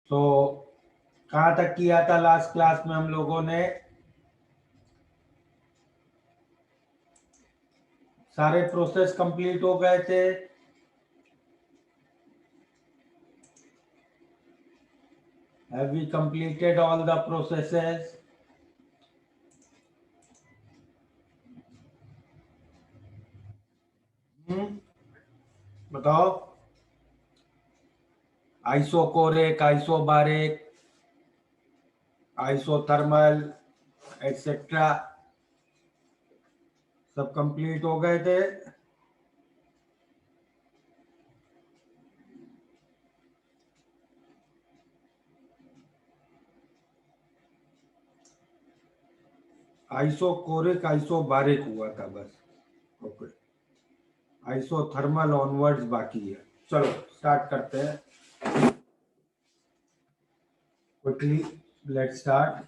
तो कहाँ तक किया था लास्ट क्लास में हम लोगों ने? सारे प्रोसेस कंप्लीट हो गए थे। Have we completed all the processes? बताओ। आइसोकोरिक, आइसोबारिक, आइसोथर्मल एटसेट्रा सब कंप्लीट हो गए थे। आइसोकोरिक आइसोबारिक हुआ था बस। ओके, आइसोथर्मल ऑनवर्ड्स बाकी है। चलो स्टार्ट करते हैं। Quickly let's start.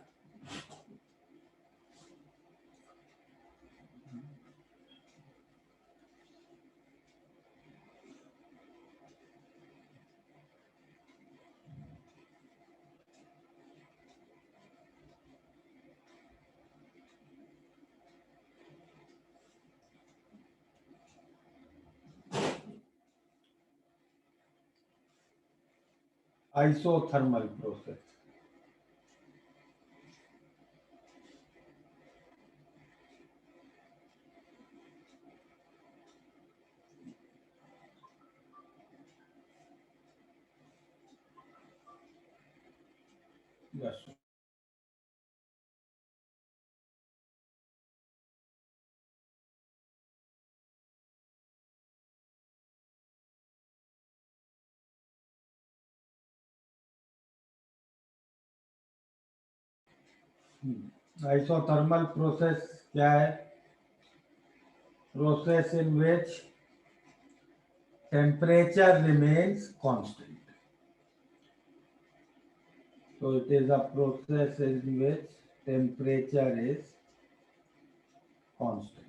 Isothermal process. Yes, isothermal process क्या है? Process in which temperature remains constant. So it is a process in which temperature is constant.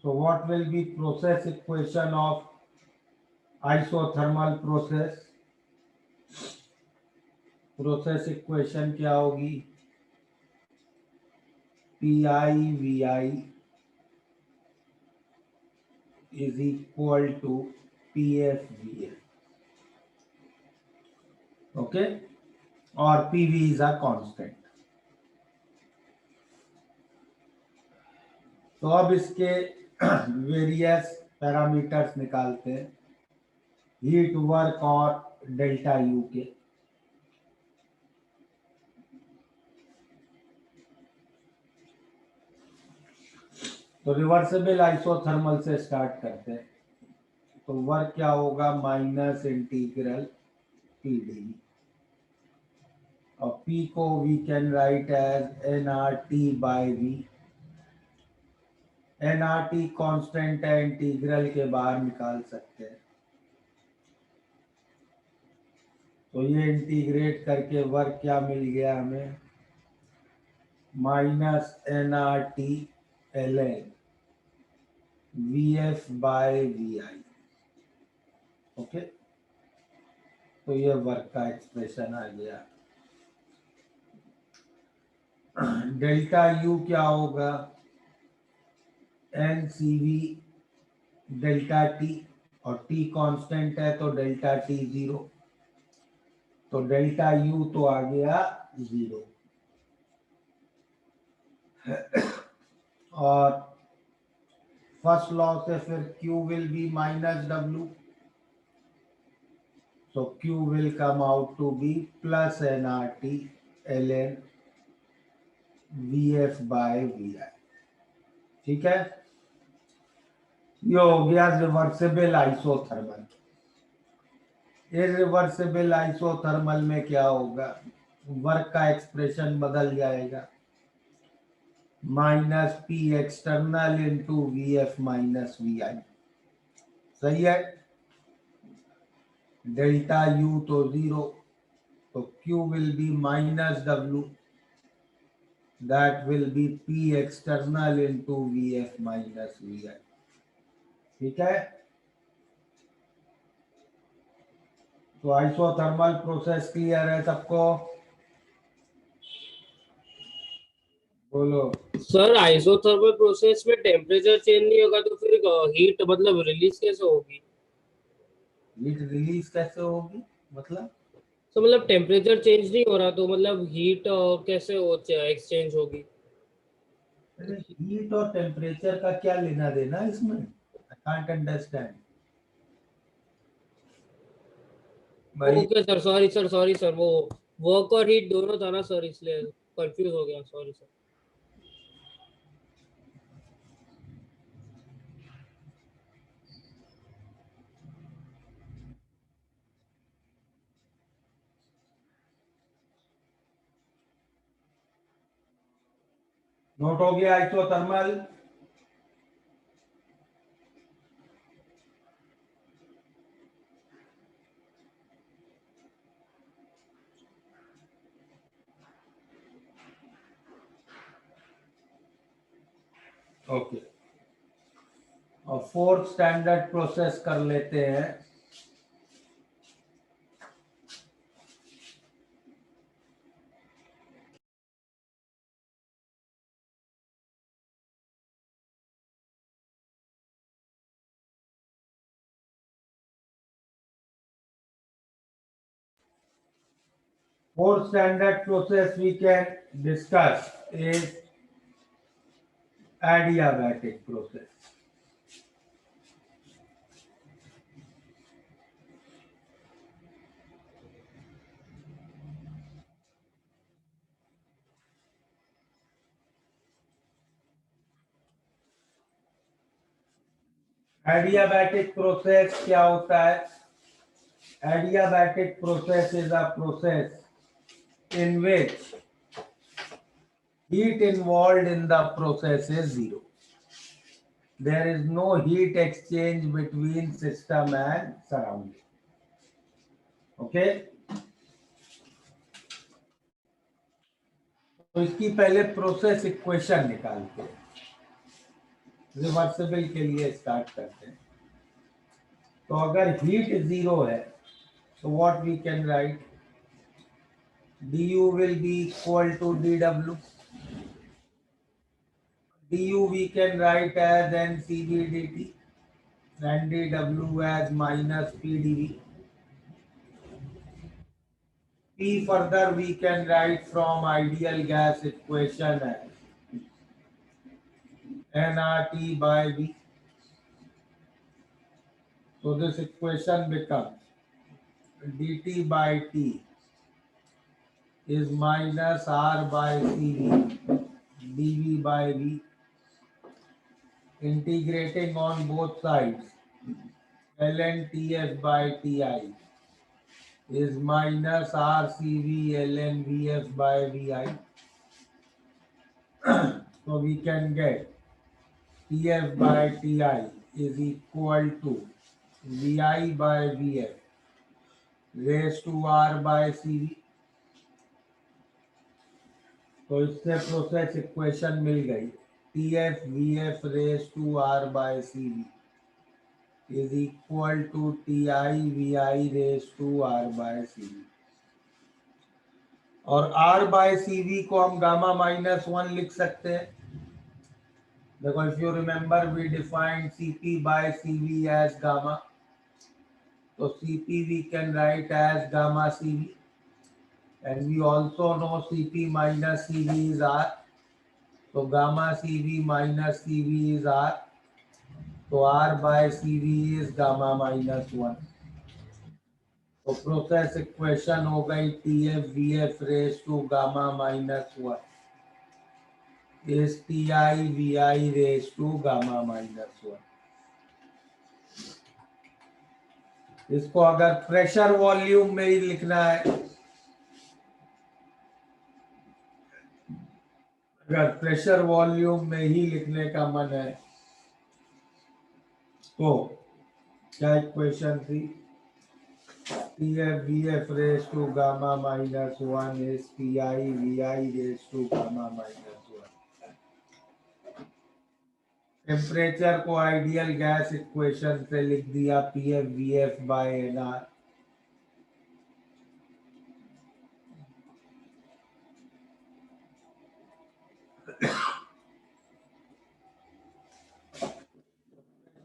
So what will be process equation of isothermal process? Process equation क्या होगी? Pi Vi is equal to Pf Vf. Okay, or Pv is a constant. तो अब इसके various parameters निकालते हैं, heat work और delta you के। तो रिवर्सिबल आइसोथर्मल से स्टार्ट करते हैं। तो वर्क क्या होगा? माइनस इंटीग्रल पी डी, और पी को we can write as N R T by V. N R T constant है, इंटीग्रल के बाहर निकाल सकते हैं। तो ये इंटीग्रेट करके वर्क क्या मिल गया हमें? Minus N R T L N V F by V I. Okay, तो ये वर्क का एक्सप्रेशन आ गया। डेल्टा यू क्या होगा? N C V delta T, और टी कांस्टेंट है तो डेल्टा टी जीरो, तो डेल्टा यू तो आ गया जीरो। और फर्स्ट लॉ से फिर Q will be minus W, so Q will come out to be plus nRT ln Vf by Vi। ठीक है, ये हो गया रिवर्सिबल आइसोथर्मल। इरिवर्सिबल आइसोथर्मल में क्या होगा? वर्क का एक्सप्रेशन बदल जाएगा, minus P external into V F minus V I. सही है, डेल्टा यू तो जीरो, तो Q will be minus W, that will be P external into V F minus V I. ठीक है, तो आइसोथर्मल प्रोसेस क्लियर है सबको? बोलो। सर आइसोथर्मल प्रोसेस में टेम्परेचर चेंज नहीं होगा तो फिर हीट मतलब रिलीज कैसे होगी? हीट रिलीज कैसे होगी मतलब? तो मतलब टेम्परेचर चेंज नहीं हो रहा तो मतलब हीट कैसे हो एक्सचेंज होगी? अरे हीट और टेम्परेचर का क्या लेना देना इसमें? आई कांट अंडरस्टैंड भाई। ओके सर, सॉरी सर, वो वर्क और हीट दोनों था ना सर, इसलिए कंफ्यूज हो गया, सॉरी सर। नोट हो गया आइसोथर्मल? ओके, और फोर्थ स्टैंडर्ड प्रोसेस कर लेते हैं। Fourth standard process we can discuss is adiabatic process. Adiabatic process क्या होता है? Adiabatic process is a process in which heat involved in the process is zero. There is no heat exchange between system and surrounding. Okay? तो इसकी पहले process equation निकालते हैं। Reversible के लिए स्टार्ट करते हैं। तो अगर हीट जीरो है तो what we can write? du will be equal to dw. du we can write as ncv dt and dw as minus pdv. P further we can write from ideal gas equation as nRT by V. So this equation becomes dt by T is minus R by CV dV by V. Integrating on both sides, ln TF by TI is minus RCV ln VF by VI. So we can get TF by TI is equal to VI by VF raised to R by CV. तो इससे process equation मिल गई। TF VF raised to R by CV is equal to TI VI raised to R by CV. और R by CV को हम gamma minus one लिख सकते हैं। देखो, if you remember we defined CP by CV as gamma. So CP we can write as gamma CV, and we also know CP minus CV is R. So gamma CV minus CV is R. So R by CV is gamma minus one. तो process equation हो गई TF VF raise to gamma minus one is TI VI raise to gamma minus one. इसको अगर pressure volume में ही लिखना है, अगर pressure volume में ही लिखने का मन है तो क्या इक्वेशन थी? TF VF raised to gamma minus 1 is TI VI raised to gamma minus 1। Temperature को आइडियल गैस इक्वेशन से लिख दिया PF VF by NR।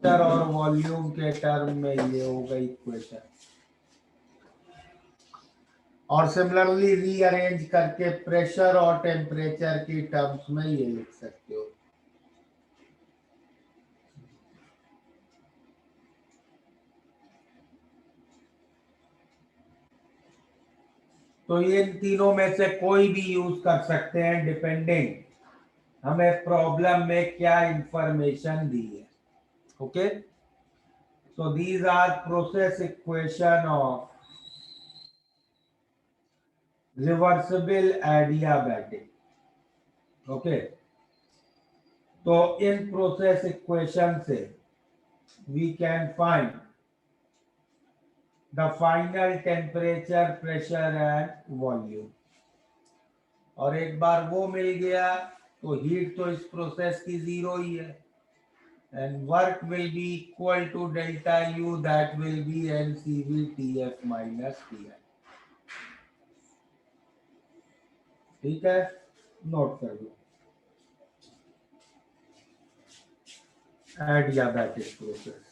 Pressure और वॉल्यूम के टर्म में ये होगा इक्वेशन, और सिमिलरली रीअरेंज करके प्रेशर और टेम्परेचर की टर्म्स में ये लिख सकते हो। तो ये तीनों में से कोई भी यूज कर सकते हैं डिपेंडिंग हमें प्रॉब्लम में क्या इंफॉर्मेशन दी है। Okay, so these are process equation of reversible adiabatic. Okay, तो इन प्रोसेस इक्वेशन से we can find the final temperature, pressure and volume। और एक बार वो मिल गया तो हीट तो इस प्रोसेस की जीरो ही है, and work will be equal to delta U, that will be NCV TF minus TI। ठीक है, नोट कर लो। Adiabatic process।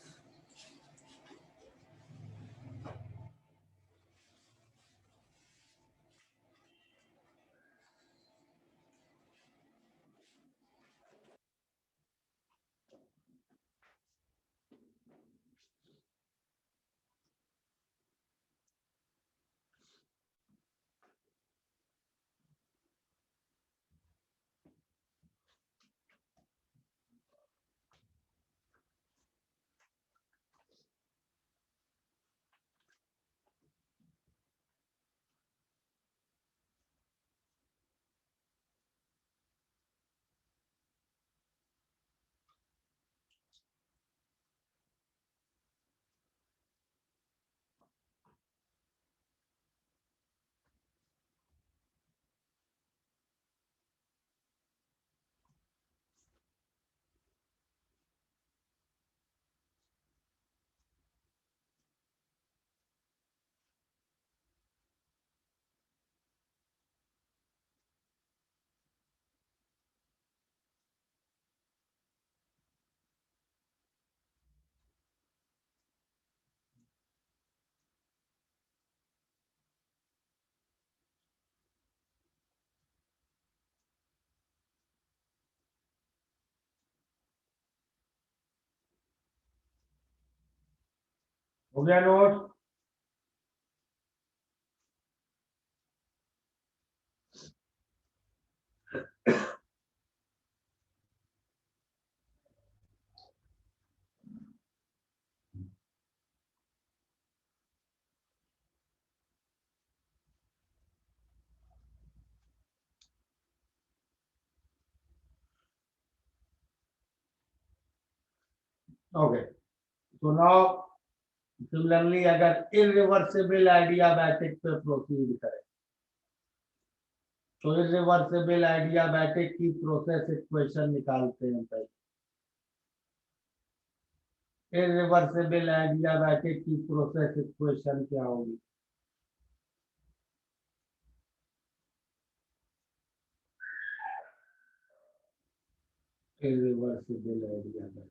हो गया नोट? ओके, तो नाउ सिमिलरली अगर इरिवर्सिबल एडियाबैटिक पे प्रोसीड करें तो इरिवर्सिबल एडियाबैटिक की प्रोसेस इक्वेशन निकालते हैं पहले। इरिवर्सिबल एडियाबैटिक की प्रोसेस इक्वेशन क्या होगी? इरिवर्सिबल एडियाबैटिक,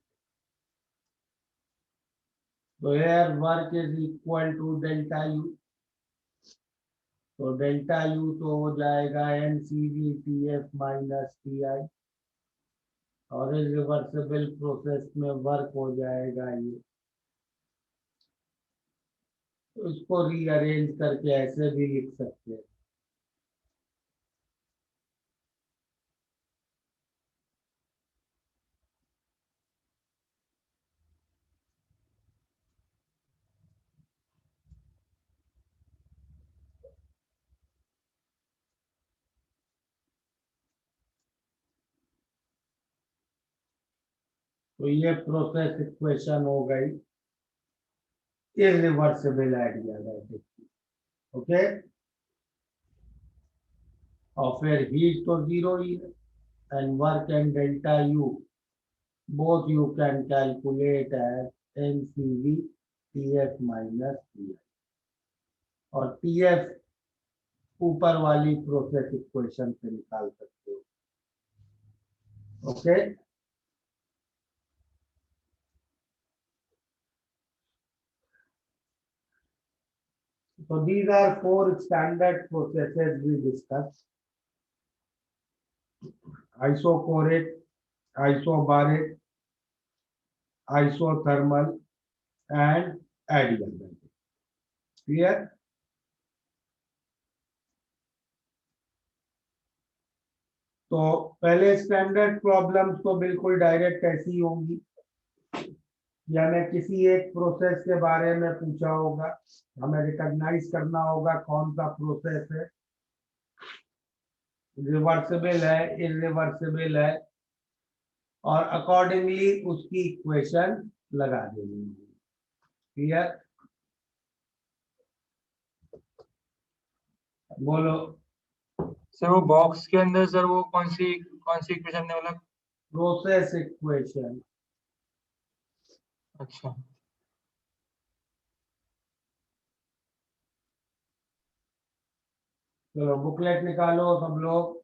तो here work is equal to delta U, तो डेल्टा यू तो हो जाएगा एनसीवी टीएफ माइनस टीआई, और इरिवर्सिबल प्रोसेस में वर्क हो जाएगा ये। तो इसको रीअरेंज करके ऐसे भी लिख सकते हैं, तो ये प्रोसेस इक्वेशन हो गई इरिवर्सिबल एडियाबैटिक। ओके, और फिर हीट तो जीरो ही है, and work and delta U both you can calculate as NCV TF minus TI, और TF ऊपर वाली प्रोसेस इक्वेशन से निकाल सकते हो। Okay, So these are four standard processes we discussed: isochoric, isobaric, isothermal, and adiabatic. Clear? तो पहले standard problems तो बिल्कुल डायरेक्ट ऐसी होंगी, यानी किसी एक प्रोसेस के बारे में पूछा होगा, हमें रिकॉग्नाइज करना होगा कौन सा प्रोसेस है, रिवर्सिबल है, इरिवर्सिबल है, और अकॉर्डिंगली उसकी इक्वेशन लगा देनी है। क्लियर? बोलो। सर वो बॉक्स के अंदर सर वो कौन सी इक्वेशन है मतलब? Process equation. अच्छा चलो बुकलेट निकालो सब लोग,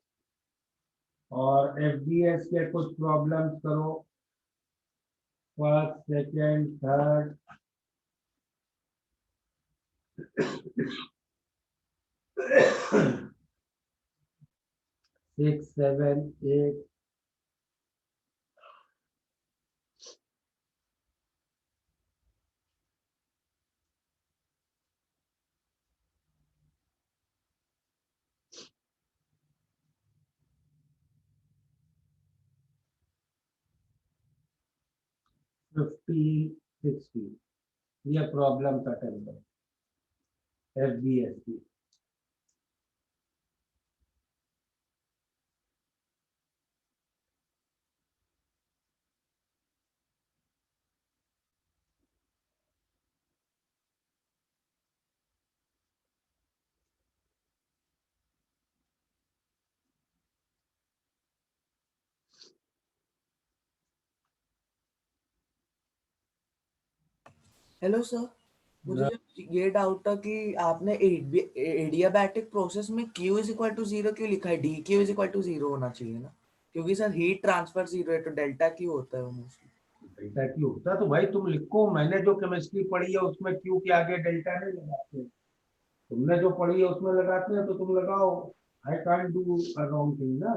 और एफडीएस के कुछ प्रॉब्लम्स करो, फर्स्ट, सेकंड, थर्ड, 6, 7, 8, फिफ्टीन, 16, ये प्रॉब्लम अटेंड करो एफडीएस की। हेलो सर, मुझे जब ये डाउट था कि आपने एडियाबैटिक प्रोसेस में Q इज इक्वल टू 0 क्यों लिखा है? dq इज इक्वल टू 0 होना चाहिए ना, क्योंकि सर हीट ट्रांसफर 0 है तो डेल्टा Q होता है वो मोस्टली। डेल्टा क्यू होता तो भाई तुम लिखो, मैंने जो केमिस्ट्री पढ़ी है उसमें क्यू के आगे डेल्टा नहीं लगाते, तुमने जो पढ़ी है उसमें लगाते हैं तो तुम लगाओ। I can't do a wrong thing ना।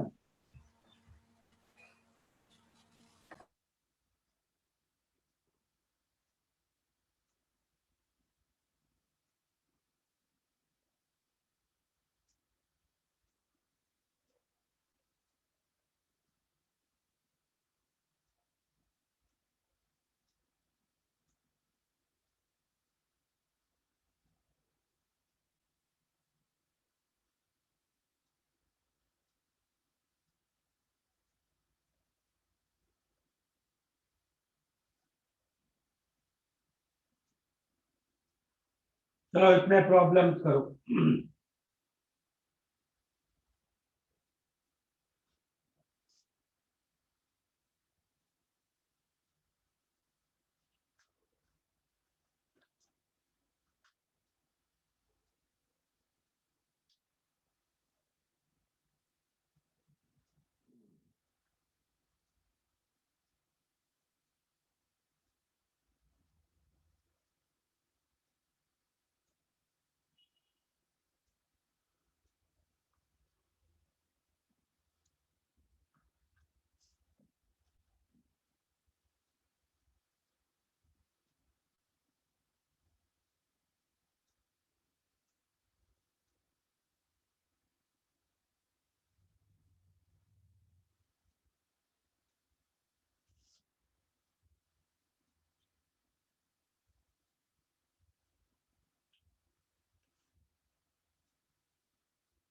चलो इतने प्रॉब्लम्स करो।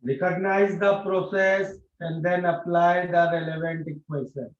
Recognize the process and then apply the relevant equation.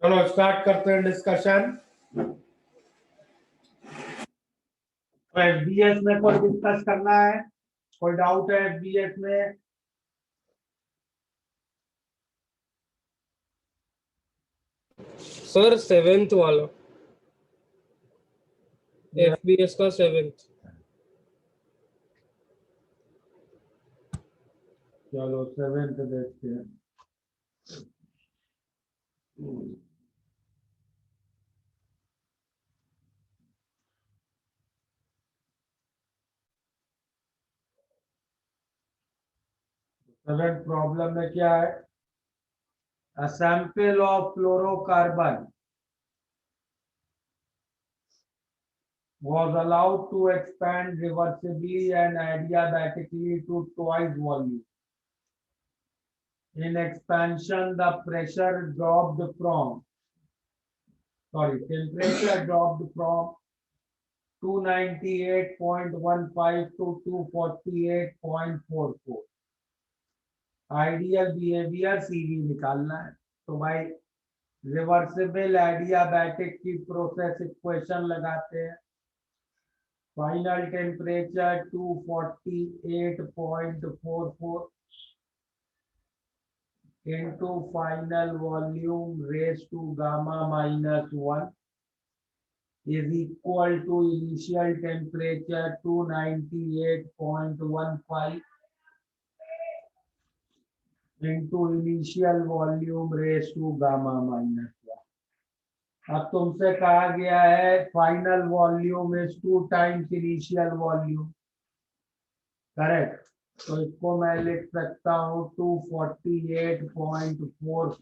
चलो स्टार्ट करते हैं डिस्कशन। एफबीएस में कोई डिस्कस करना है? कोई डाउट है एफबीएस में? सर 7th वाला, एफबीएस का 7th। चलो 7th देखते हैं। सेवेंथ प्रॉब्लम में क्या है? A sample of fluorocarbon was allowed to expand reversibly and adiabatically to twice volume. In expansion, the temperature dropped from 298.15 to 248.44. Ideal behaviour CV निकालना है। तो भाई रिवर्सिबल एडियाबैटिक की प्रोसेस इक्वेशन लगाते हैं। Final temperature 248.44 into final volume raised to gamma minus 1 is equal to initial temperature 298.15 into initial volume raised to gamma minus 1। अब तुमसे कहा गया है final volume is 2 times initial volume, correct? तो इसको मैं लिख सकता हूँ 248.44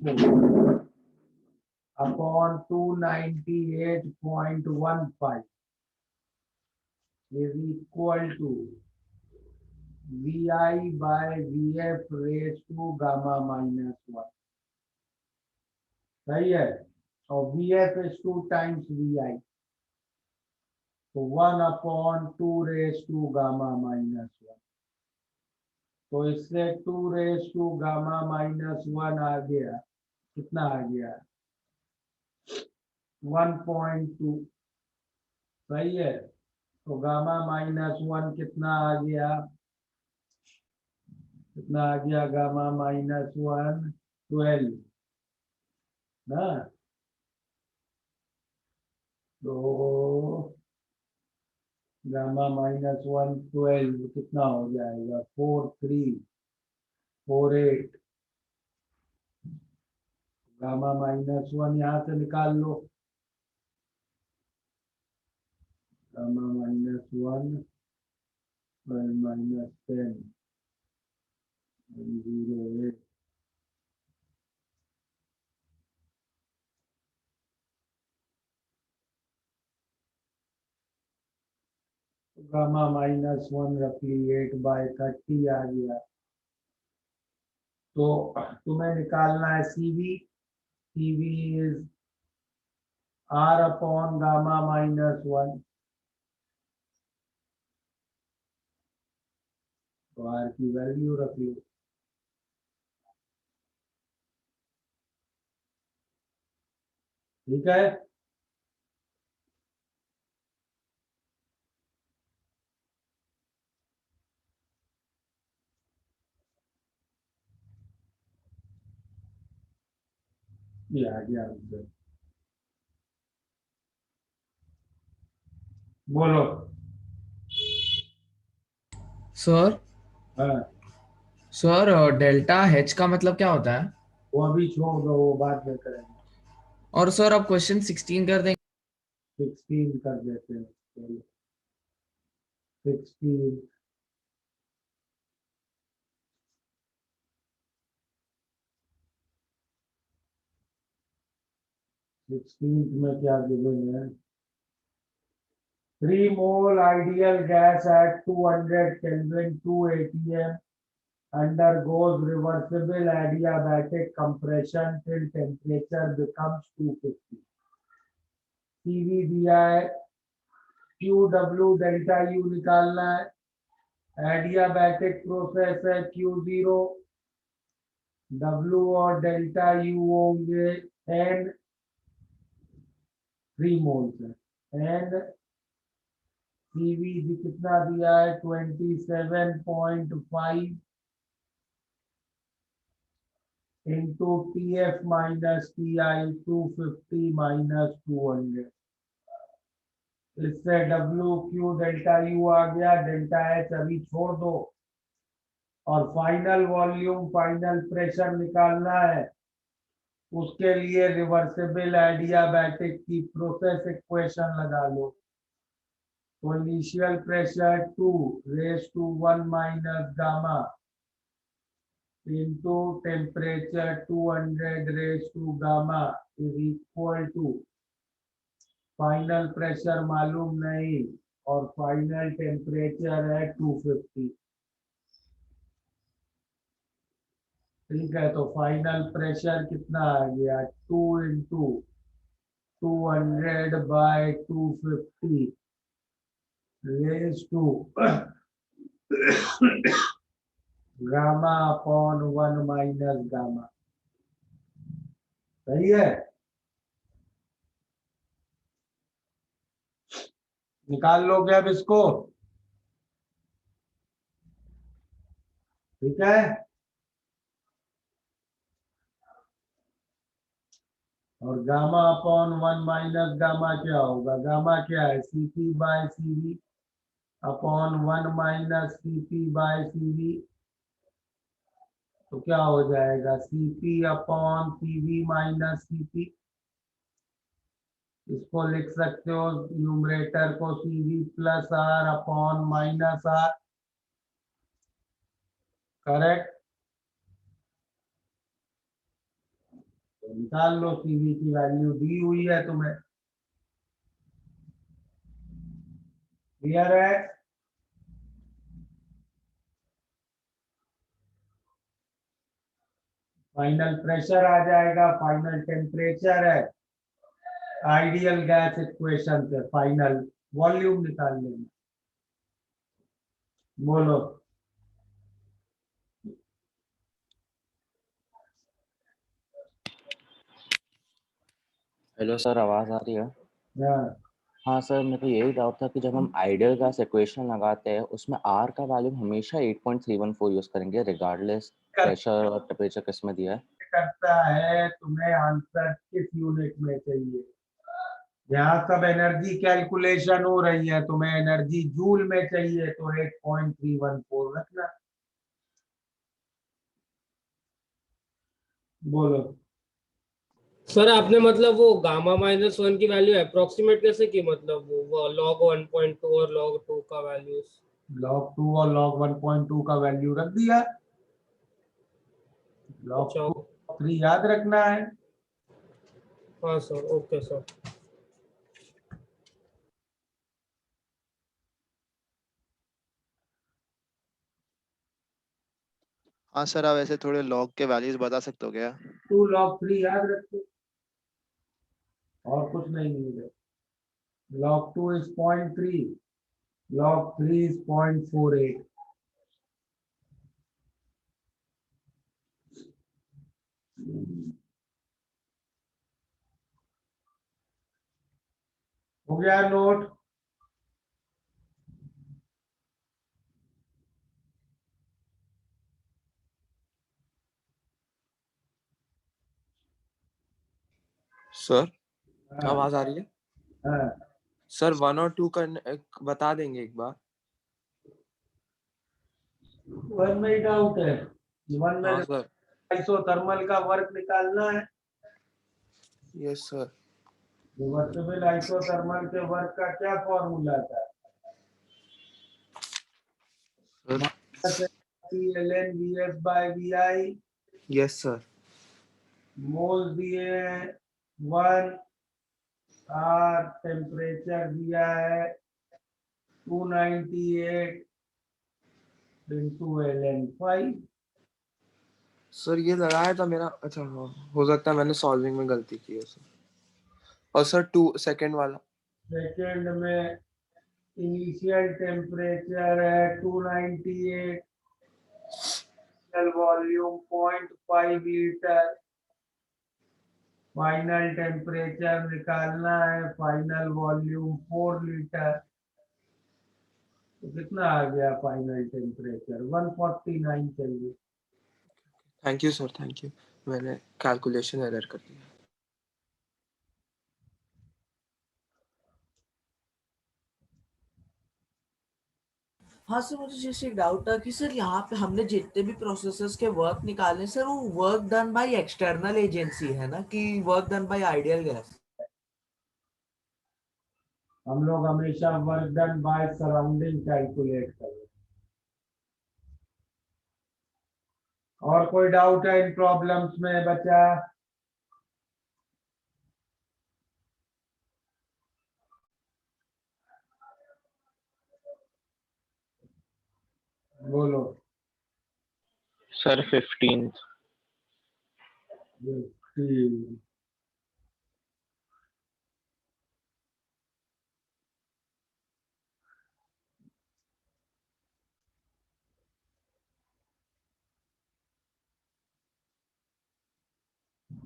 upon 298.15 is equal to VI by VF raised to gamma minus 1। सही है? और VF is 2 times VI, तो 1 upon 2 raised to gamma minus 1। तो इससे 2 raised to gamma minus 1 आ गया, कितना आ गया? 1.2। सही है? तो गामा माइनस 1 कितना आ गया? कितना आ गया? गामा माइनस 1 12 ना। तो गामा माइनस 1 12 कितना हो जाएगा? 4348। गामा माइनस 1 यहाँ से निकाल लो। Gamma minus 1 minus 10 0 gamma minus 1 रफली 8/30 आ गया। तो तुम्हें निकालना है CV. CV is R upon gamma minus 1। तो R की वैल्यू रख लो। ठीक है? ये आ गया आंसर। बोलो। सर हाँ, सर डेल्टा एच का मतलब क्या होता है? वो अभी छोड़ दो, वो बाद में करेंगे। और सर अब क्वेश्चन 16 कर देंगे। 16 कर देते हैं। चलो 16 में क्या गिवन है? 3 mole ideal gas at 200 Kelvin 2 atm undergoes reversible adiabatic compression till temperature becomes 250। CV दिया है, QW डेल्टा U निकालना है। एडियाबैटिक प्रोसेस है Q0, W और डेल्टा U होंगे N 3 मोल्स है एंड सीवी कितना दिया है 27.5 into TF minus TI 250 minus 200। इससे WQ डेल्टा U आ गया, डेल्टा H अभी छोड़ दो और फाइनल वॉल्यूम फाइनल प्रेशर निकालना है। उसके लिए रिवर्सिबल एडियाबैटिक की प्रोसेस इक्वेशन लगा लो। तो initial pressure 2 raise to 1 minus gamma into temperature 200 raised to gamma is equal to final pressure मालूम नहीं और फाइनल टेम्परेचर है 250। ठीक है, तो फाइनल प्रेशर कितना आ गया 2 into 200 by 250 raise to gamma upon 1 minus gamma. सही है, निकाल लोगे अब इसको। ठीक है, और गामा अपॉन 1 माइनस गामा क्या होगा, गामा क्या है CP by CV upon 1 minus CP by CV। तो क्या हो जाएगा CP upon CV minus CP। इसको लिख सकते हो न्यूमरेटर को CV plus R upon minus R। Correct, तो निकाल लो CV की वैल्यू दी हुई है तुम्हें। क्लियर है, फाइनल प्रेशर आ जाएगा, फाइनल टेम्परेचर है, आइडियल गैस इक्वेशन से फाइनल वॉल्यूम निकाल लेंगे। बोलो। हेलो सर, आवाज़ आ रही है? हाँ, हाँ सर, मेरे को यही डाउट था कि जब हम आइडियल गैस इक्वेशन लगाते हैं उसमें आर का वैल्यू हमेशा 8.314 यूज करेंगे रिगार्डलेस प्रेशर और टेम्परेचर किस में दिया है। करता है तुम्हें आंसर किस यूनिट में चाहिए। यहाँ सब एनर्जी कैलकुलेशन हो रही है, तुम्हें एनर्जी जूल में चाहिए तो 8.314 रखना। बोलो। सर आपने मतलब वो गामा -1 की वैल्यू अप्रोक्सीमेट कैसे की, मतलब वो log 1.2 और log 2 का वैल्यूज। log 2 और log 1.2 का वैल्यू रख दिया। log अच्छा, 2 3 याद रखना है। हाँ सर, ओके सर। हाँ सर, आप ऐसे थोड़े लॉग के वैल्यूज बता सकते हो क्या? 2 log 3 याद रखो और कुछ नहीं मिलेगा। log 2 is 0.3, log 3 is 0.48। हो गया नोट। सर हाँ, आवाज आ रही है? हाँ, सर 1 और 2 का बता देंगे एक बार? वन में ही डाउट है। वन में हाँ सर। आइसोथर्मल का वर्क निकालना है। Yes sir. रिवर्सिबल आइसोथर्मल के वर्क का क्या फॉर्मूला था? ln VF by VI। Yes sir. Mole दिए हैं 1, आर टेम्परेचर दिया है 298 इंटू ln 5। सर ये लगाया था मेरा, अच्छा हाँ, हो सकता है मैंने सॉल्विंग में गलती की है सर। और सर 2 सेकंड वाला? सेकेंड में इनिशियल टेम्परेचर है 298, वॉल्यूम 0.5 लीटर फाइनल टेम्परेचर निकालना है, फाइनल वॉल्यूम 4 लीटर। तो कितना आ गया final temperature? 149 kelvin. Thank you sir, thank you. मैंने कैलकुलेशन एरर कर दिया। हाँ सर, मुझे जैसे एक डाउट था कि सर यहाँ पे हमने जितने भी प्रोसेसर्स के वर्क निकाले सर, वो work done by external agency है ना, कि work done by ideal gas? हम लोग हमेशा work done by surrounding calculate करें। और कोई डाउट है इन प्रॉब्लम्स में बचा? बोलो। Sir 15। 15।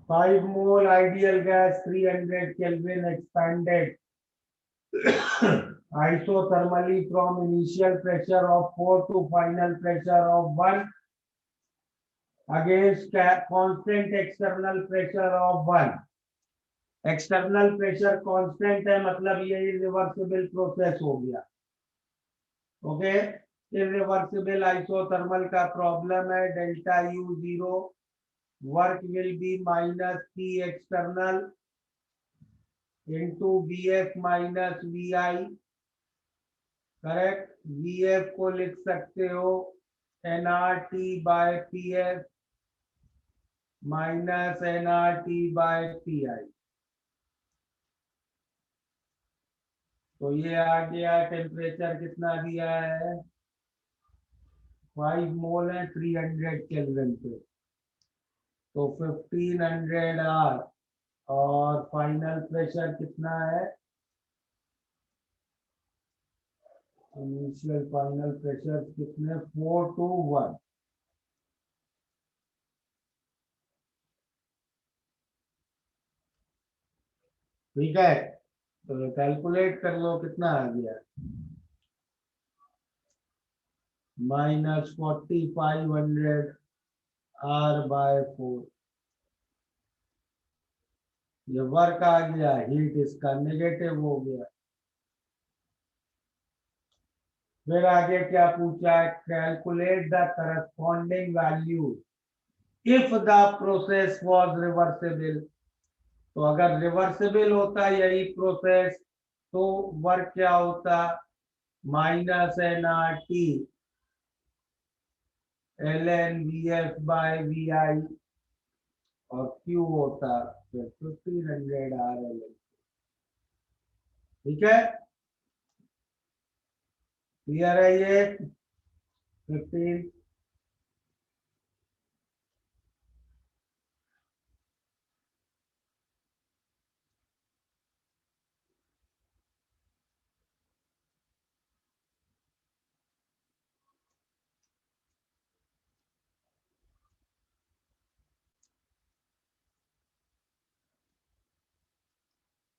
Five mole ideal gas, 300 Kelvin expanded isothermally from initial pressure of 4 to final pressure of 1 against constant external pressure of 1। External pressure constant है, मतलब ये इरिवर्सिबल प्रोसेस हो गया। ओके, इरिवर्सिबल आइसोथर्मल का प्रॉब्लम है। Delta U 0, work will be minus P external into BF minus VI। Correct. VF को लिख सकते हो nRT by PS minus nRT by PI। तो ये आ गया। टेम्परेचर कितना दिया है? 5 मोल है 300 केल्विन पे, तो 1500 R। और फाइनल प्रेशर कितना है? इनिशियल फाइनल प्रेशर कितने? 4 to 1। ठीक है, तो कैलकुलेट कर लो कितना आ गया। -4500 R बाय 4। ये वर्क आ गया, हीट इसका नेगेटिव हो गया। फिर आगे क्या पूछा है? Calculate the corresponding value if the process was reversible. तो अगर रिवर्सिबल होता यही प्रोसेस तो वर्क क्या होता? -nRT ln VF by VI और Q होता फिर 1500 RLN। ठीक है, क्लियर है ये? 15।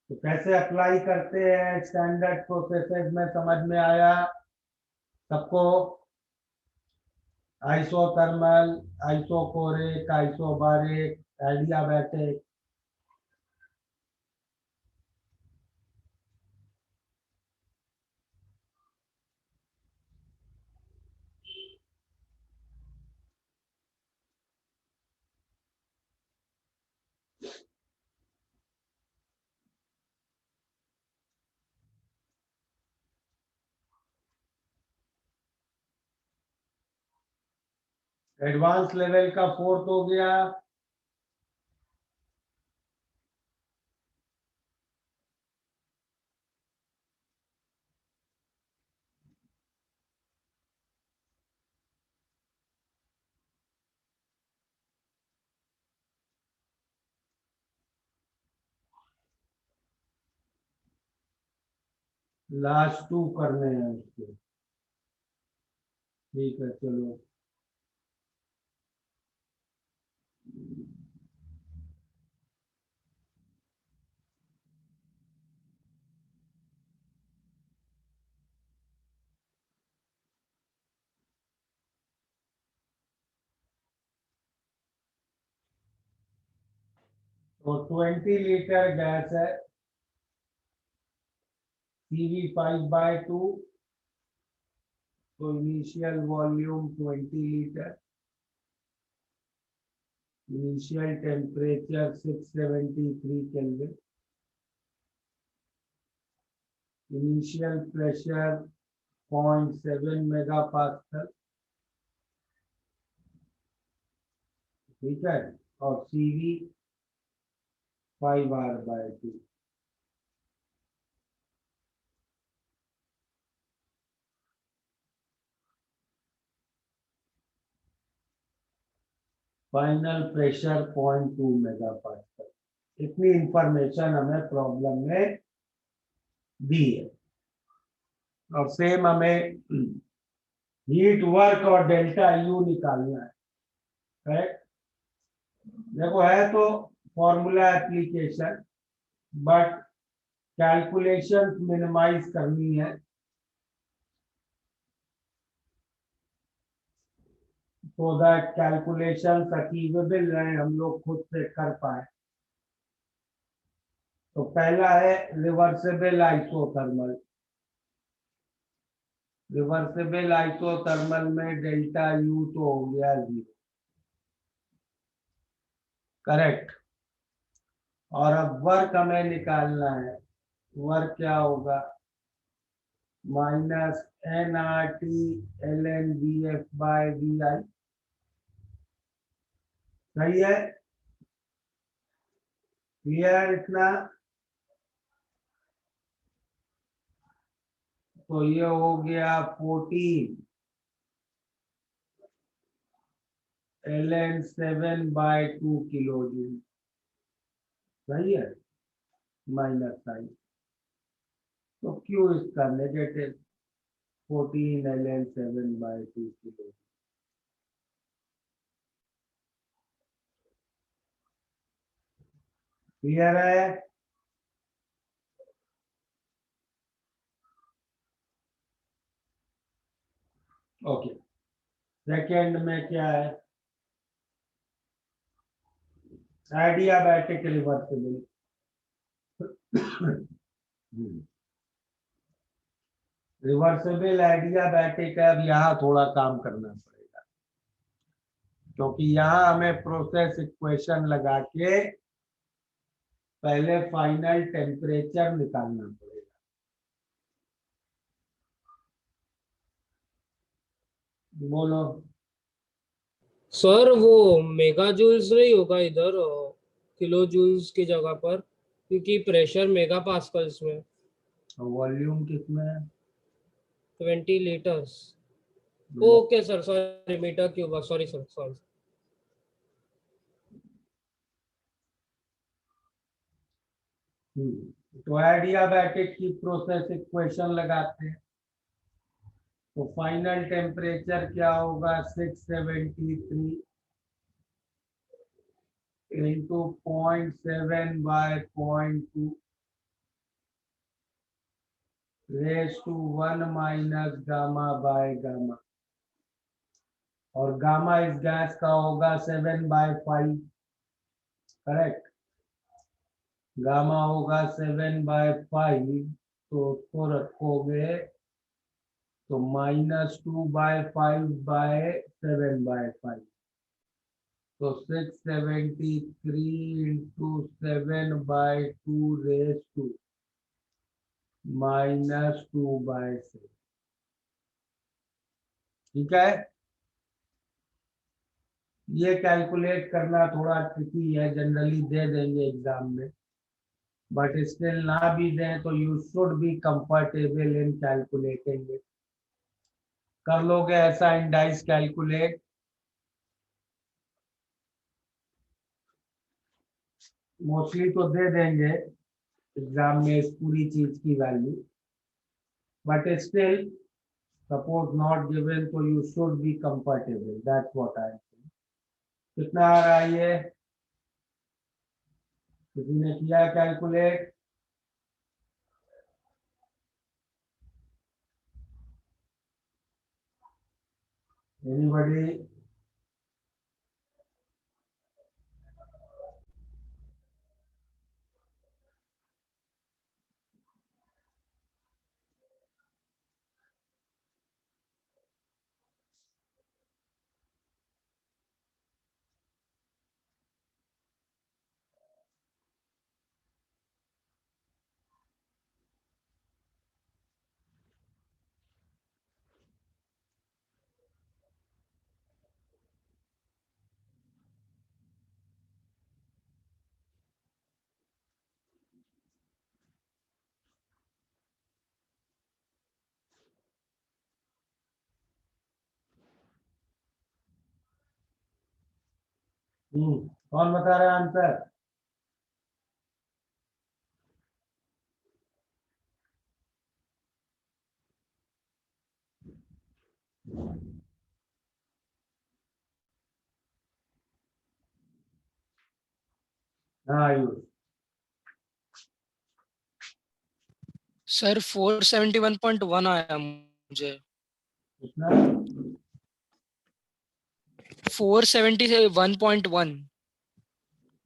तो कैसे अप्लाई करते हैं स्टैंडर्ड प्रोसेसेस में, समझ में आया सबको? Isothermal, isochoric, isobaric, adiabatic. Advance level का 4th हो गया। लास्ट 2 करने हैं उसके। ठीक है, चलो। तो 20 लीटर गैस है, CV 5/2, तो initial volume 20 litre, initial temperature 673 kelvin, initial pressure 0.7 megapascal, ठीक है, और CV 5R/2। Final pressure 0.2 megapascal. इतनी इंफॉर्मेशन हमें प्रॉब्लम में दी है। और सेम हमें हीट वर्क और डेल्टा यू निकालना है, करेक्ट। देखो है तो formula application, but calculation minimise करनी है, so that calculations achievable रहे, हम लोग खुद से कर पाए। तो पहला है रिवर्सिबल आइसोथर्मल। रिवर्सिबल आइसोथर्मल में डेल्टा यू तो हो गया 0, करेक्ट। और अब वर्क हमें निकालना है। वर्क क्या होगा? -nRT/ln/VF/VI, सही है, क्लियर इतना? तो ये हो गया 14 ln/7/2 किलो जूल, सही है, माइनस साइन। तो क्यों इसका नेगेटिव 14 ln/7/2 किलो, क्लियर है? ओके, सेकेंड में क्या है? Adiabatic reversible. रिवर्सिबल एडियाबैटिक है। अब यहाँ थोड़ा काम करना पड़ेगा, क्योंकि यहाँ हमें प्रोसेस इक्वेशन लगा के पहले फाइनल टेम्परेचर निकालना पड़ेगा। बोलो। सर वो मेगा जूल्स नहीं होगा इधर, किलो जूल्स की जगह पर, क्योंकि प्रेशर मेगा पास्कल्स में। वॉल्यूम कितने है? 20 litres. Okay sir, sorry, metre cube, sorry sir, sorry. तो एडियाबैटिक की प्रोसेस इक्वेशन लगाते हैं। तो फाइनल टेम्परेचर क्या होगा? 673 into 0.7/0.2 raise to 1 minus gamma gamma. और गामा इस गैस का होगा 7/5, करेक्ट। गामा होगा 7/5, तो उसको रखोगे तो -2/5/7/5, तो 673 इंटू 7/2 रेस टू -2/6, ठीक है। ये कैलकुलेट करना थोड़ा ट्रिकी है, जनरली दे देंगे एग्जाम में, बट स्टिल ना भी दें तो you should be comfortable in calculating it. कर लोगे ऐसा इंडाइस कैलकुलेट? मोस्टली तो दे देंगे एग्जाम में इस पूरी चीज की value, but still suppose not given, तो you should be comfortable, that's what I am saying. कितना आ रहा है ये? किसी ने किया कैलकुलेट? एनीबॉडी? कौन बता रहा है आंसर? हाँ आयुष, सर 471.1 आया मुझे। कितना? 471.1।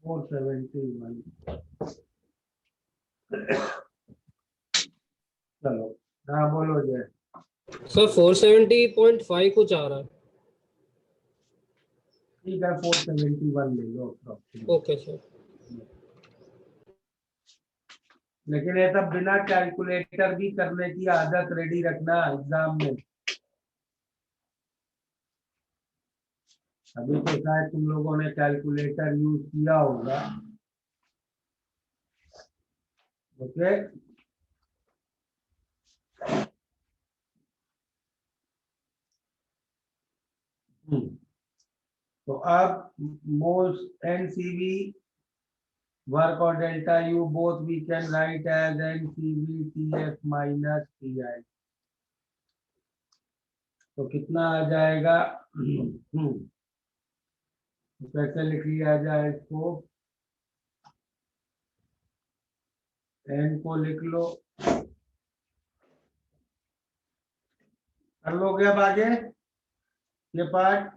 471। चलो, हाँ बोलो जय। सर 470.5 कुछ आ रहा है। ठीक है, 471 ले लो approximate। Okay sir. लेकिन ये सब बिना कैलकुलेटर भी करने की आदत रेडी रखना एग्जाम में। अभी तो शायद तुम लोगों ने कैलकुलेटर यूज किया होगा। ओके, तो अब मोल्स एनसीवी वर्क और delta U both we can write as NCV TF minus TI. तो कितना आ जाएगा? कैसे लिख लिया जाए इसको? एन को लिख लो, कर लोगे अब आगे ये पार्ट?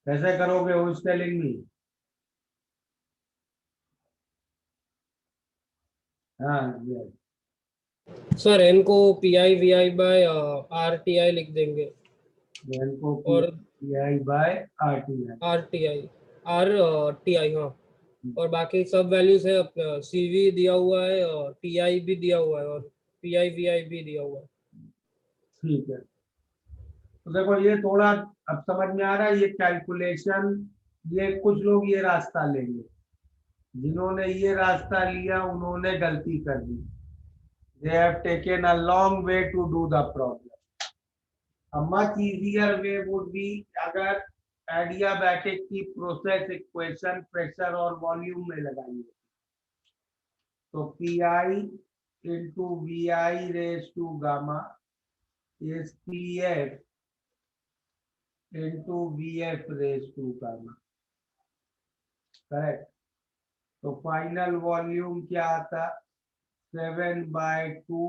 कैसे करोगे? Who is telling me? हाँ yes। सर एन को PI VI बाय RTI लिख देंगे एन को और PI by RTI. RTI RTI हाँ, और बाकी सब वैल्यूज है अपना। CV दिया हुआ है और TI भी दिया हुआ है और PI VI भी दिया हुआ है। ठीक है, तो देखो ये थोड़ा अब समझ में आ रहा है ये कैलकुलेशन। ये कुछ लोग ये रास्ता लेंगे, जिन्होंने ये रास्ता लिया उन्होंने गलती कर दी। They have taken a long way to do the problem. A much easier way would be अगर एडियाबैटिक की प्रोसेस इक्वेशन प्रेशर और वॉल्यूम में लगाइए तो PI into VI raised to gamma is PF into VF raised to gamma। Correct? तो final volume क्या आता? 7/2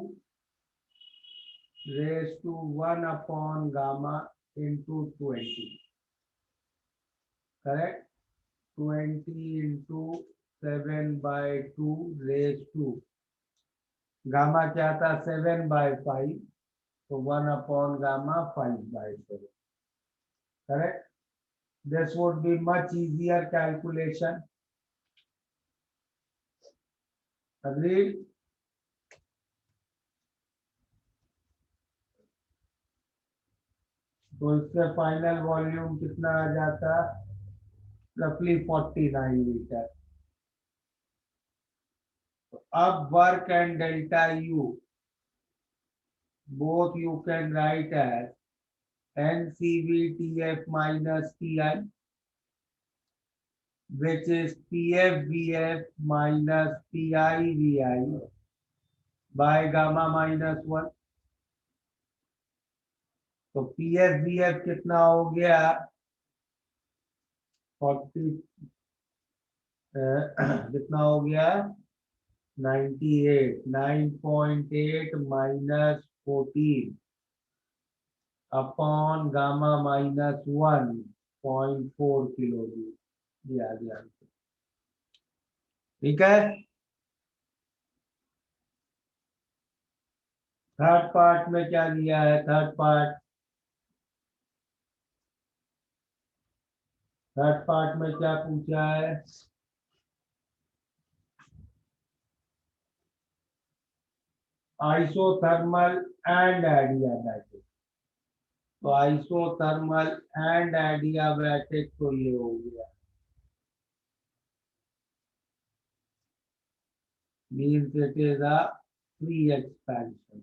raised to 1 upon gamma into 20। Correct? 20 into 7/2 raised to gamma क्या था? 7/5, तो 1 upon gamma 5/7। Correct? This would be much easier calculation। Agreed? तो इससे final volume कितना आ जाता? रफली 49 लीटर। अब work and delta U both you can write as NCVTF minus TI, which is PFVF minus PIVI by gamma minus 1। तो PFVF कितना हो गया? 40 कितना हो गया? 98। 9.8 minus 14 upon gamma minus 1.4 kilo joule. ये आ गया। ठीक है, थर्ड पार्ट में क्या दिया है? थर्ड पार्ट में क्या पूछा है? Isothermal and adiabatic. तो आइसोथर्मल एंड एडियाबैटिक तो ये हो गया। means it is a free expansion.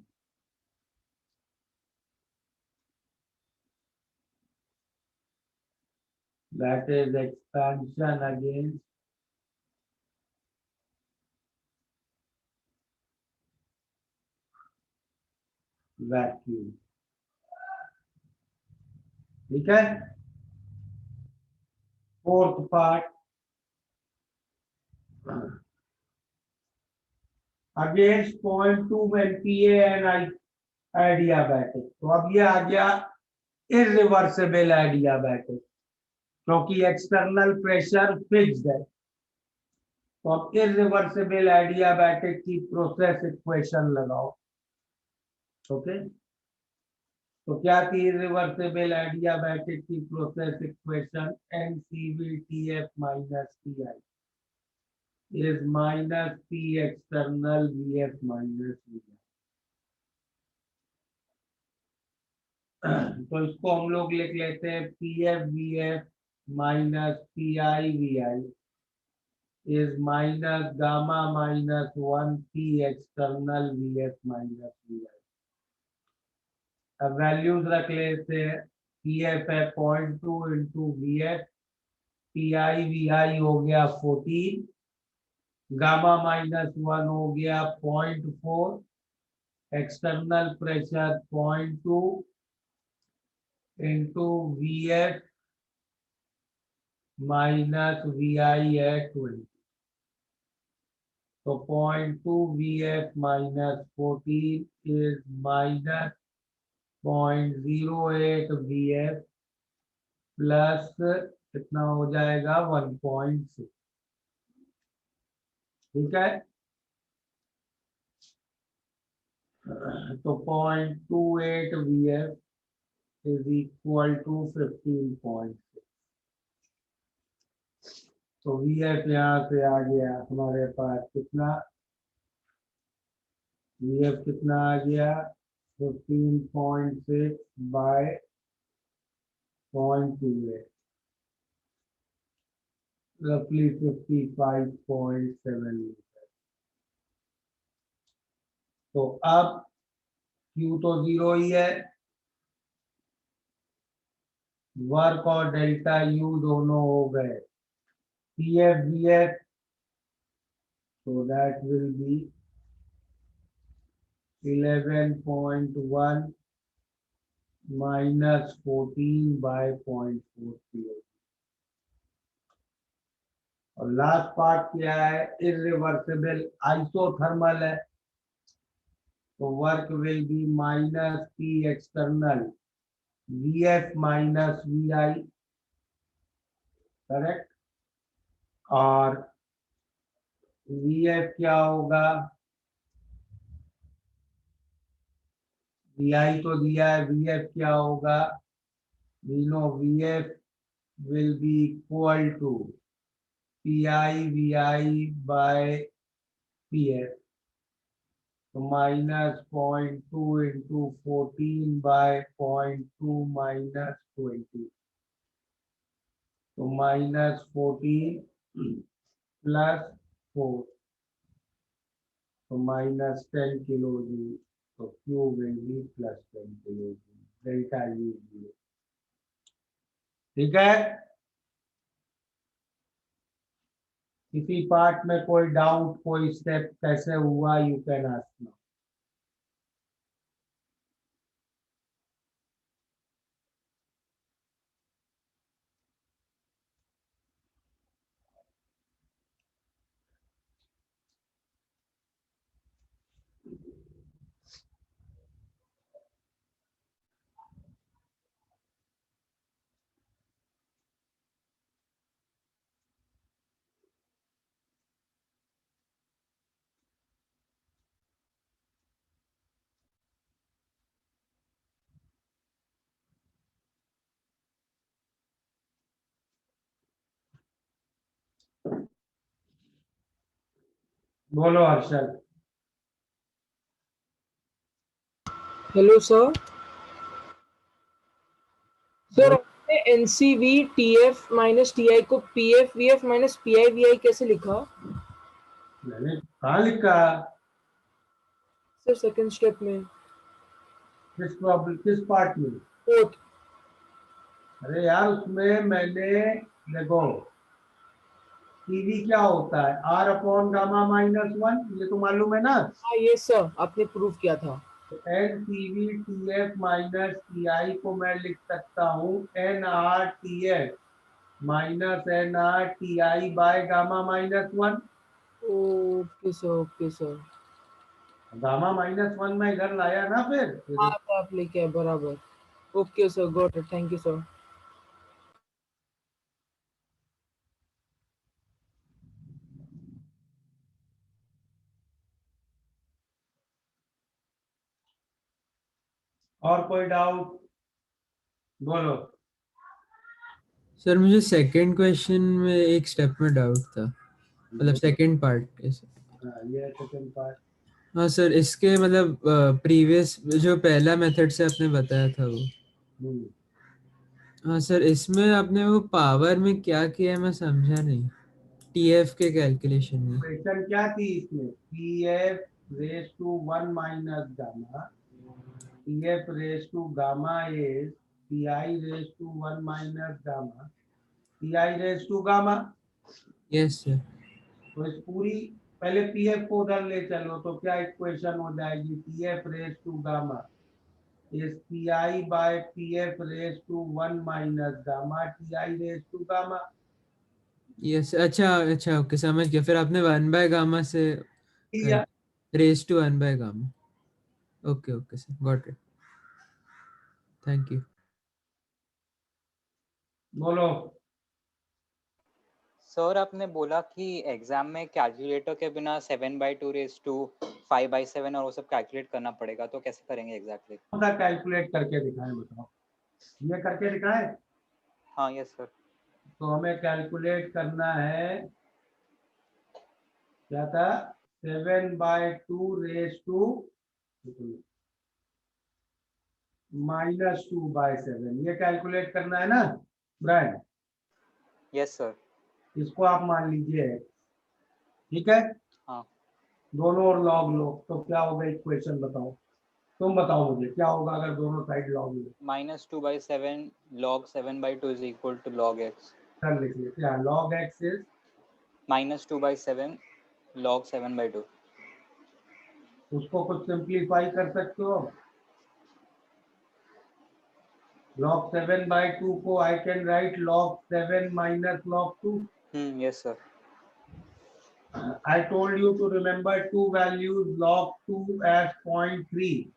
That is expansion against vacuum. ठीक है? Fourth part, against 0.2 MPa and adiabatic. तो अब ये आ गया irreversible adiabatic, क्योंकि एक्सटर्नल प्रेशर फिक्स्ड है। तो अब इरिवर्सिबल एडियाबैटिक की प्रोसेस इक्वेशन लगाओ। ओके, तो क्या थी इरिवर्सिबल एडियाबैटिक की process equation? NCVTF minus PI is minus P external VF minus VI। तो इसको हम लोग लिख लेते हैं PF VF minus PI VI is minus gamma minus 1 P external VF minus VI। अब वैल्यूज रख लेते हैं। PF है 0.2 इंटू VF, PI VI हो गया 14, गामा माइनस 1 हो गया 0.4, external pressure 0.2 into VF minus VI है 20। तो 0.2 VF minus 14 is minus 0.08 VF plus कितना हो जाएगा 1.6। ठीक है, तो 0.28 VF is equal to 15.6। तो VF यहाँ से आ गया हमारे पास कितना? VF कितना आ गया? 15.6 by 0.28, roughly 55.7 लीटर। तो अब Q तो 0 ही है, वर्क और डेल्टा U दोनों हो गए। PF VF, so that will be 11.1 minus 14 by 0.4 kilo। और लास्ट पार्ट क्या है? इरिवर्सिबल आइसोथर्मल है, तो work will be minus P external VF minus VI, correct. और VF क्या होगा? VI तो दिया है, VF क्या होगा? We know VF will be equal to PI VI by PF, तो माइनस 0.2 इंटू 14 बाय 0.2 माइनस 20, तो माइनस 14 प्लस 4, तो माइनस 10 किलो जूल। तो Q will B plus 10 kilo joule, delta U 0। ठीक है, किसी पार्ट में कोई डाउट, कोई स्टेप कैसे हुआ, यू कैन आस्क नाउ। बोलो Harshad. Hello sir. Sir NCV TF minus TI को PF VF minus PI VI कैसे लिखा? मैंने कहाँ लिखा? सर सेकंड स्टेप में, किस प्रॉब्लम, किस पार्ट में? फोर्थ। अरे यार उसमें मैंने, देखो टीवी क्या होता है, R upon gamma minus one, ये तो मालूम है ना। हाँ ये सर आपने प्रूव किया था। N T V T F minus T I को मैं लिख सकता हूँ N R T F minus N R T I by gamma minus one. Okay sir, okay sir. Gamma minus one में इधर लाया ना फिर। आप लेके आए बराबर। Okay sir, got it, thank you sir. और कोई डाउट बोलो। सर मुझे सेकंड क्वेश्चन में एक स्टेप में डाउट था, मतलब सेकंड पार्ट कैसे। हाँ, ये सेकंड पार्ट। हाँ सर, इसके मतलब प्रीवियस जो पहला मेथड से आपने बताया था वो। हाँ सर, इसमें आपने वो पावर में क्या किया है मैं समझा नहीं, टीएफ के कैलकुलेशन में। क्वेश्चन क्या थी इसमें? P F raise to one minus gamma, P F raise to gamma is P I raise to one minus gamma, P I raise to gamma. Yes sir. तो इस पूरी, पहले पी एफ को उधर ले चलो तो क्या इक्वेशन हो जाएगी? P F raise to gamma is P I by P F raise to one minus gamma T I raise to gamma. Yes, अच्छा अच्छा, ओके समझ गया। फिर आपने वन बाय गामा से raise to one by gamma. Okay okay sir, got it, thank you. बोलो। Sir आपने बोला कि एग्जाम में कैलकुलेटर के बिना 7/2 5/7 और वो सब कैलकुलेट करना पड़ेगा, तो कैसे करेंगे एग्जैक्टली? कैलकुलेट करके दिखाएं, बताओ। ये करके दिखाएं? हाँ यस सर। तो हमें कैलकुलेट करना है, क्या था? 7/2 रेस टू -2/7, ये कैलकुलेट करना है ना ब्रायन? Yes sir. इसको आप मान लीजिए, ठीक है। हाँ। दोनों और लॉग लो तो क्या होगा इक्वेशन, बताओ। तुम बताओ मुझे क्या होगा अगर दोनों side log low. -2/7 log 7/2 is equal to log x। कर लिखिए, क्या log x इज -2/7 log 7/2। उसको कुछ सिंप्लीफाई कर सकते हो? log 7/2 को I can write log 7 minus log 2। Yes sir. I told you to remember two values, log 2 as 0.3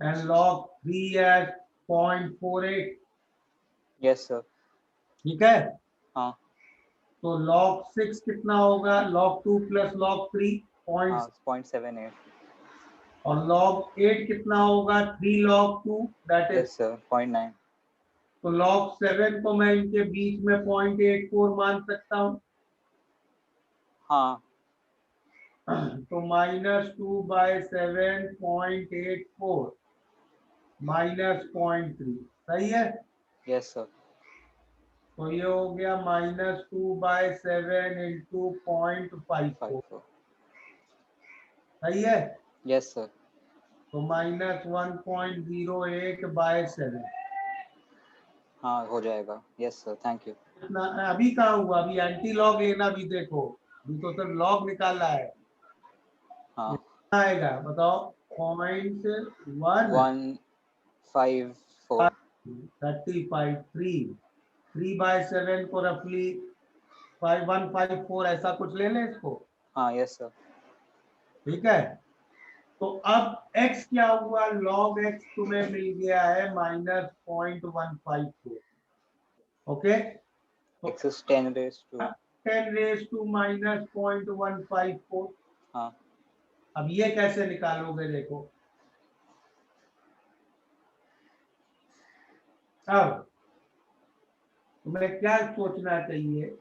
and log 3 as 0.48। Yes sir. ठीक है। हाँ। तो log 6 कितना होगा? log 2 प्लस log 3 हाँ 0.78। और log 8 कितना होगा? 3 log 2 that is. Yes sir 0.9। तो log 7 को मैं इनके बीच में 0.84 मान सकता हूँ। हाँ। तो -2/7 0.84 -0.3, सही है। Yes sir. तो ये हो गया -2/7 इंटू 0.54, सही है। Yes sir. तो -1.08/7। हाँ हो जाएगा। Yes sir, thank you. अभी कहाँ हुआ? अभी एंटी लॉग लेना भी, देखो अभी तो सिर्फ लॉग निकाला है। हाँ आएगा बताओ? 0.1 154। 35 3/7 को रफली 5154 ऐसा कुछ ले लें इसको। हाँ यस सर। ठीक है। तो अब x क्या हुआ? log x तुम्हें मिल गया है -0.154। Okay. x is 10 raised to 10 raise to -0.154। हाँ। अब ये कैसे निकालोगे? देखो अब तुम्हें क्या सोचना चाहिए,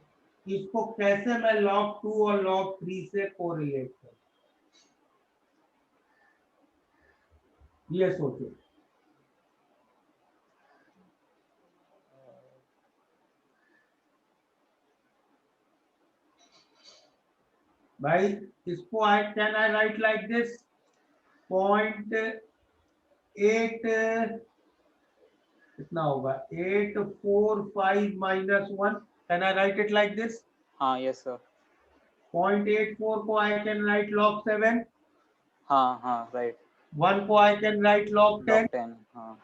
इसको कैसे मैं log 2 और log 3 से कोरिलेट करूं, ये सोचो। भाई इसको I can I right like this 0.8 कितना होगा 845 minus 1 can I right it like this हाँ यस सर 0.84 को आई कैन राइट log 7 हाँ हाँ राइट 1 को I can write log 10 log 10 हाँ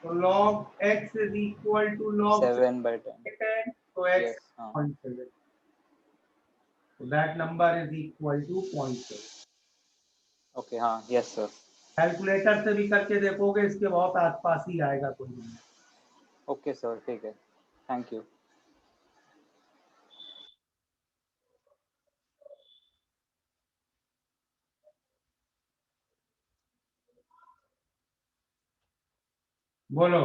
तो log x is equal to log 7/10 so x yes हाँ 0.7 so that number is equal to 0.7 okay हाँ yes sir calculator से भी करके देखोगे इसके बहुत आसपास ही आएगा कोई नहीं ओके सर ठीक है थैंक यू बोलो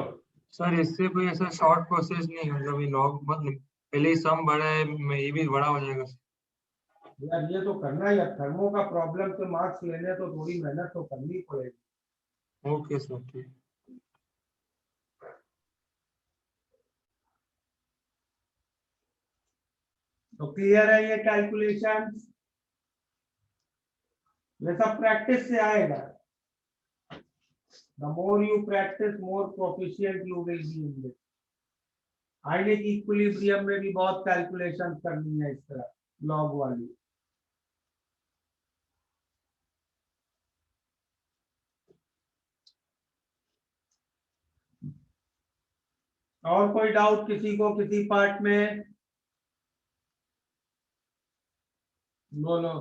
सर इससे कोई ऐसा शॉर्ट प्रोसेस नहीं मतलब ये लॉग मतलब पहले ही सम बड़ा है ये भी बड़ा हो जाएगा। यार ये तो करना ही है थर्मो का प्रॉब्लम के मार्क्स लेने तो थोड़ी मेहनत तो करनी पड़ेगी ओके सर ठीक। तो क्लियर है ये कैलकुलेशन ये सब प्रैक्टिस से आएगा the more you practice more proficient you will be in this ionic equilibrium में भी बहुत कैलकुलेशन करनी है इस तरह लॉग वाली और कोई डाउट किसी को किसी पार्ट में बोलो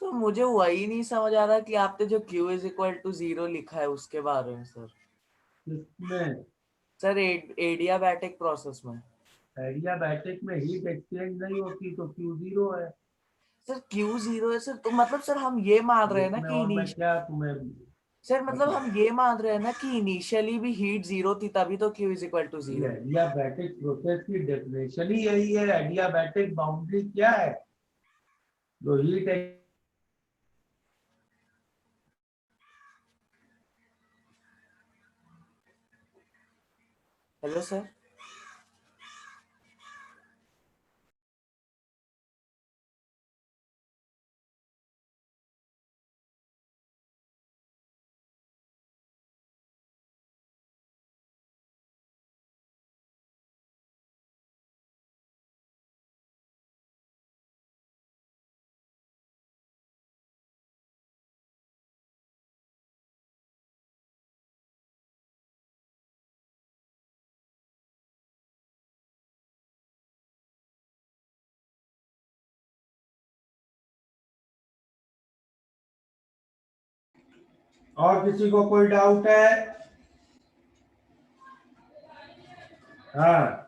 सर मुझे वही नहीं समझ आ रहा कि आपने जो Q इज इक्वल टू 0 लिखा है उसके बारे में सर किसमें सर एडियाबैटिक प्रोसेस में एडियाबैटिक में हीट एक्सचेंज नहीं होती तो Q0 है सर Q0 है सर तो मतलब सर हम ये मान रहे हैं ना इसमें कि और मैं क्या तुम्हें सर मतलब हम ये मान रहे हैं ना कि इनिशियली भी हीट 0 थी तभी तो Q is equal to 0 adiabatic process की डेफिनेशन ही यही है एडियाबैटिक बाउंड्री क्या है जो हीट हेलो सर और किसी को कोई डाउट है हाँ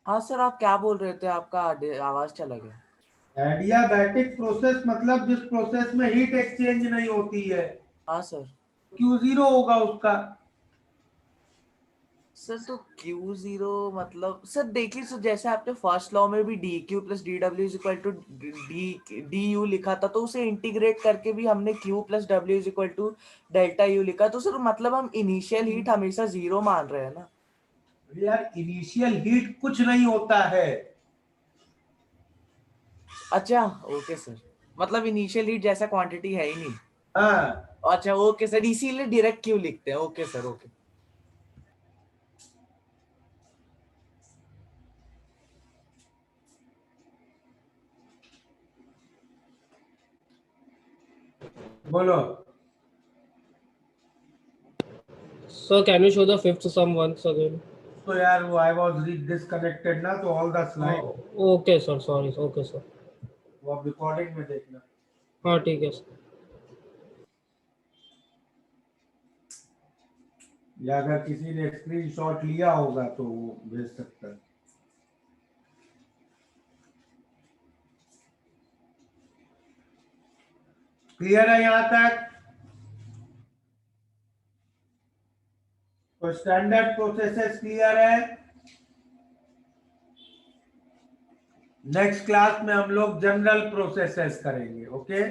हाँ सर आप क्या बोल रहे थे आपका आवाज चला गया एडियाबैटिक प्रोसेस मतलब जिस प्रोसेस में हीट एक्सचेंज नहीं होती है हाँ सर Q0 होगा उसका सर तो Q0 मतलब सर देखिए सर जैसे आपने फर्स्ट लॉ में भी dq plus dw is equal to du लिखा था तो उसे इंटीग्रेट करके भी हमने q plus w is equal to delta u लिखा तो सर मतलब हम इनिशियल हीट हमेशा 0 मान रहे हैं ना यार इनिशियल हीट कुछ नहीं होता है अच्छा ओके सर मतलब इनिशियल हीट जैसा क्वांटिटी है ही नहीं हाँ अच्छा ओके सर इसीलिए डायरेक्ट क्यू लिखते हैं ओके सर ओके बोलो So can you show the fifth sum once again? तो यार वो आई वाज डिस्कनेक्टेड ना तो all the slide Okay sir, sorry. Okay sir. वो आप रिकॉर्डिंग में देखना हाँ ठीक है सर. या अगर किसी ने स्क्रीनशॉट लिया होगा तो वो भेज सकता है क्लियर है यहाँ तक तो स्टैंडर्ड प्रोसेसेस क्लियर है नेक्स्ट क्लास में हम लोग जनरल प्रोसेसेस करेंगे। ओके,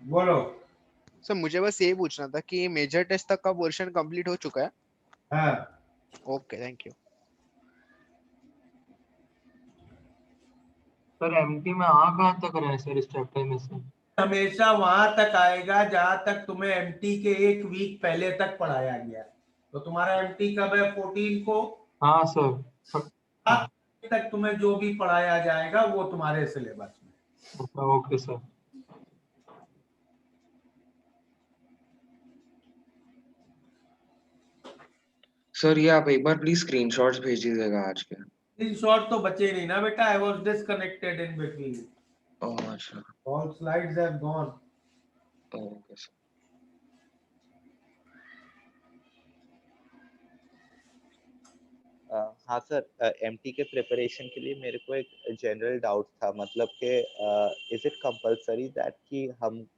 बोलो। सर मुझे बस ये पूछना था कि मेजर टेस्ट तक का पोर्शन कंप्लीट हो चुका है? हाँ, okay, thank you. Sir MT में कहाँ तक रहे सर इस चैप्टर में से? हमेशा वहां तक आएगा जहां तक तुम्हें एमटी के एक वीक पहले तक पढ़ाया गया। तो तुम्हारा एमटी कब है? 14 को। हाँ सर। अब तक तुम्हें जो भी पढ़ाया जाएगा वो तुम्हारे सिलेबस में। Okay sir. सर ये आप एक बार प्लीज स्क्रीनशॉट्स भेज दीजिएगा आज के। स्क्रीनशॉट तो बचे नहीं ना बेटा, I was disconnected in between. Oh अच्छा, all slides have gone. Okay sir. हाँ सर, एमटी के प्रिपरेशन के लिए मेरे को एक जनरल डाउट था, मतलब कि इज इट कंपलसरी दैट कि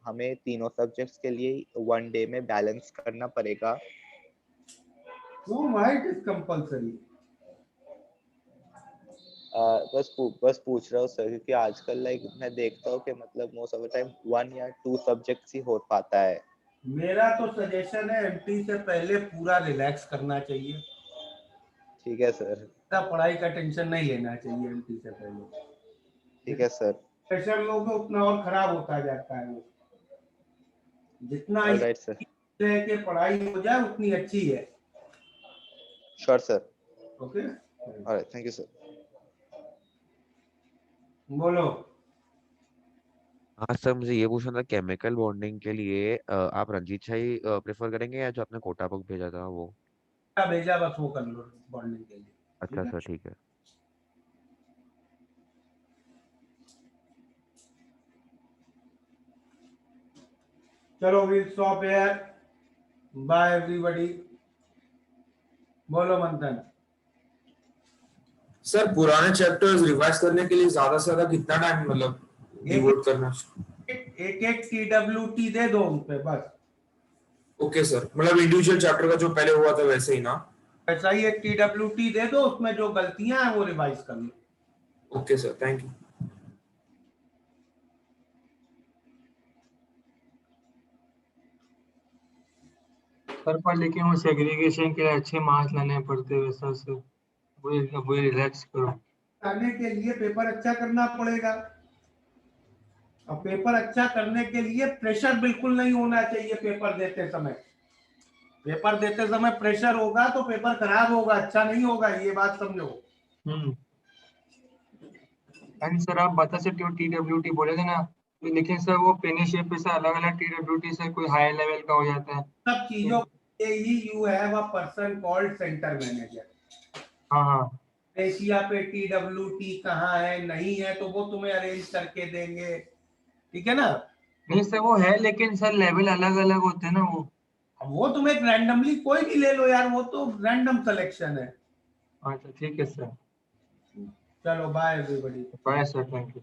हमें तीनों सब्जेक्ट्स के लिए वन डे में बैलेंस करना पड़ेगा? No, why it is compulsory? बस पूछ रहा हूँ सर, क्योंकि आजकल लाइक मैं देखता हूँ कि मतलब मोस्ट ऑफ द टाइम 1 या 2 सब्जेक्ट्स ही हो पाता है। मेरा तो सजेशन है एमटी से पहले पूरा रिलैक्स करना चाहिए। ठीक है सर। पढ़ाई का टेंशन नहीं लेना चाहिए एमटी से पहले। ठीक है सर। प्रेशर लोगे उतना और खराब होता जाता है वो। जितना ऑलराइट सर। के पढ़ाई हो जाए उतनी अच्छी है। Sure sir. Okay, alright, thank you sir. बोलो। हाँ सर, मुझे ये पूछना था, केमिकल बॉन्डिंग के लिए आप रंजीत शाही प्रेफर करेंगे या जो आपने कोटा बुक भेजा था वो? भेजा बस वो कर लो बॉन्डिंग के लिए। अच्छा सर, ठीक है। चलो will stop here. Bye everybody. बोलो मंथन। सर पुराने चैप्टर्स रिवाइज करने के लिए ज्यादा से ज्यादा कितना टाइम मतलब डिवोट करना? एक TWT दे दो उन पे बस। ओके सर, मतलब इंडिविजुअल चैप्टर का जो पहले हुआ था वैसे ही ना? ऐसा ही एक TWT दे दो, उसमें जो गलतियां हैं वो रिवाइज कर लो। Okay sir, thank you. Sir पर लेकिन वो सेग्रीगेशन के लिए अच्छे मार्क्स लाने पड़ते हैं वैसा सर, वही रिलैक्स करो। करने के लिए पेपर अच्छा करना पड़ेगा। और पेपर अच्छा करने के लिए प्रेशर बिल्कुल नहीं होना चाहिए पेपर देते समय। पेपर देते समय प्रेशर होगा तो पेपर खराब होगा, अच्छा नहीं होगा, ये बात समझो। सर आप बता सकते हो TWT बोले थे ना, लेकिन सर वो पेनी शेप पे से अलग अलग TWT से कोई हाई लेवल का हो जाता है। सब चीजों के ही you have a person called centre manager. हाँ। एशिया पे TWT कहाँ है नहीं है तो वो तुम्हें अरेंज करके देंगे, ठीक है ना? नहीं सर वो है, लेकिन सर लेवल अलग अलग होते हैं ना वो तुम्हें रैंडमली कोई भी ले लो यार, वो तो रैंडम सिलेक्शन है। अच्छा ठीक है सर। चलो bye everybody. Bye sir, thank you.